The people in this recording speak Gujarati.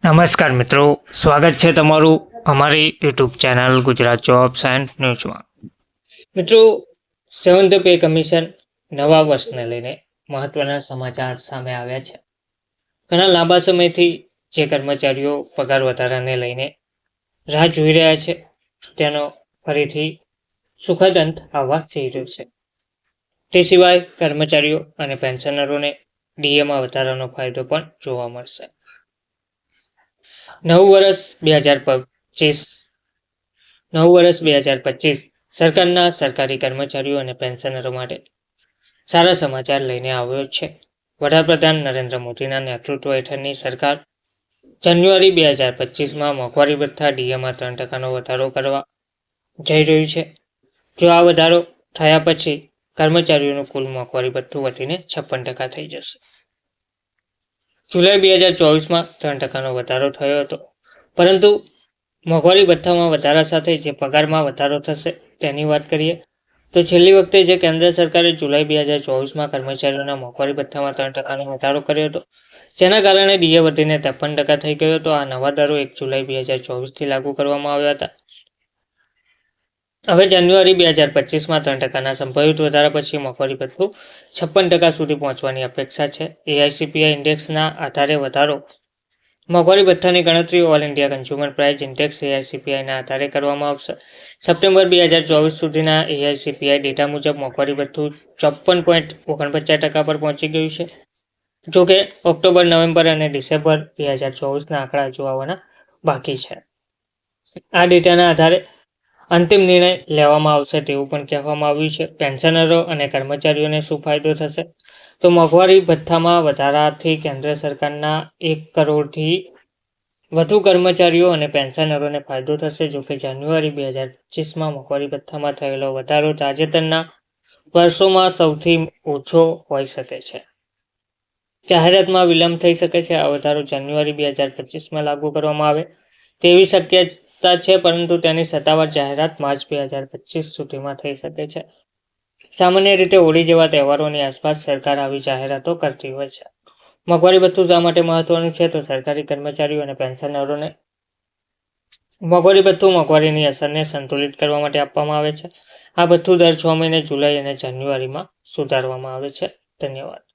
નમસ્કાર મિત્રો, સ્વાગત છે તમારું અમારી YouTube channel Gujarat jobs and ન્યૂઝમાં. મિત્રો, 7th પે કમિશન નવા વર્ષને લઈને મહત્વના સમાચાર સામે આવ્યા છે. ઘણા લાંબા સમયથી જે કર્મચારીઓ પગાર વધારાને લઈને રાહ જોઈ રહ્યા છે તેનો ફરીથી સુખદ અંત આવવા જઈ રહ્યો છે. તે સિવાય કર્મચારીઓ અને પેન્શનરોને ડીએમાં વધારાનો ફાયદો પણ જોવા મળશે. નવું વર્ષ 2025 સરકારના સરકારી કર્મચારીઓ અને પેન્શનરો માટે સારા સમાચાર લઈને આવ્યો છે. વડાપ્રધાન નરેન્દ્ર મોદીના નેતૃત્વ હેઠળની સરકાર જાન્યુઆરી 2025માં મોંઘવારી ભથ્થા ડીએમાં 3% વધારો કરવા જઈ રહ્યું છે. જો આ વધારો થયા પછી કર્મચારીઓનું કુલ મોંઘવારી ભથ્થું વધીને 56% થઈ જશે. જુલાઈ 2024માં 3%નો વધારો થયો હતો, પરંતુ મોંઘવારી ભથ્થામાં વધારા સાથે જે પગારમાં વધારો થશે તેની વાત કરીએ તો છેલ્લી વખતે જે કેન્દ્ર સરકારે જુલાઈ 2024માં કર્મચારીઓના મોંઘવારી ભથ્થામાં 3%નો વધારો કર્યો હતો, જેના કારણે ડીએ વધીને 53% થઈ ગયો હતો. આ નવા દરો 1 જુલાઈ 2024થી લાગુ કરવામાં આવ્યા હતા. હવે જાન્યુઆરી 2025માં 3%ના સંભવિત વધારા પછી મોંઘવારી ભથ્થું 56% સુધી પહોંચવાની અપેક્ષા છે. એઆઈસીપીઆઈ ઇન્ડેક્સના આધારે વધારો મોંઘવારી ભથ્થાની ગણતરી all India consumer price index એઆઈસીપીઆઈના આધારે કરવામાં આવશે. સપ્ટેમ્બર 2024 સુધીના એઆઈસીપીઆઈ ડેટા મુજબ મોંઘવારી ભથ્થું 54.49% પર પહોંચી ગયું છે. જોકે ઓક્ટોબર, નવેમ્બર અને ડિસેમ્બર 2024ના આંકડા હજુ આવવાના બાકી છે. આ ડેટાના આધારે અંતિમ નિર્ણય લેવામાં આવશે તેવું પણ કહેવામાં આવ્યું છે. પેન્શનરો અને કર્મચારીઓને શું ફાયદો થશે? તો મોંઘવારી ભથ્થામાં વધારાથી કેન્દ્ર સરકારના 1 કરોડથી વધુ કર્મચારીઓ અને પેન્શનરોને ફાયદો થશે. જોકે જાન્યુઆરી 2025માં મોંઘવારી ભથ્થામાં થયેલો વધારો તાજેતરના વર્ષોમાં સૌથી ઓછો હોઈ શકે છે. જાહેરાતમાં વિલંબ થઈ શકે છે. આ વધારો જાન્યુઆરી 2025માં લાગુ કરવામાં આવે તેવી શક્યતા છે, પરંતુ તેની સત્તાવાર જાહેરાત માર્ચ 2025 સુધીમાં થઈ શકે છે. સામાન્ય રીતે હોળી જેવા તહેવારોની આસપાસ સરકાર આવી જાહેરાતો કરતી હોય છે. મોંઘવારી ભથ્થું શા માટે મહત્વનું છે? તો સરકારી કર્મચારીઓ અને પેન્શનરોને મોંઘવારી ભથ્થું મોંઘવારીની અસરને સંતુલિત કરવા માટે આપવામાં આવે છે. આ ભથ્થું દર 6 મહિને જુલાઈ અને જાન્યુઆરીમાં સુધારવામાં આવે છે. ધન્યવાદ.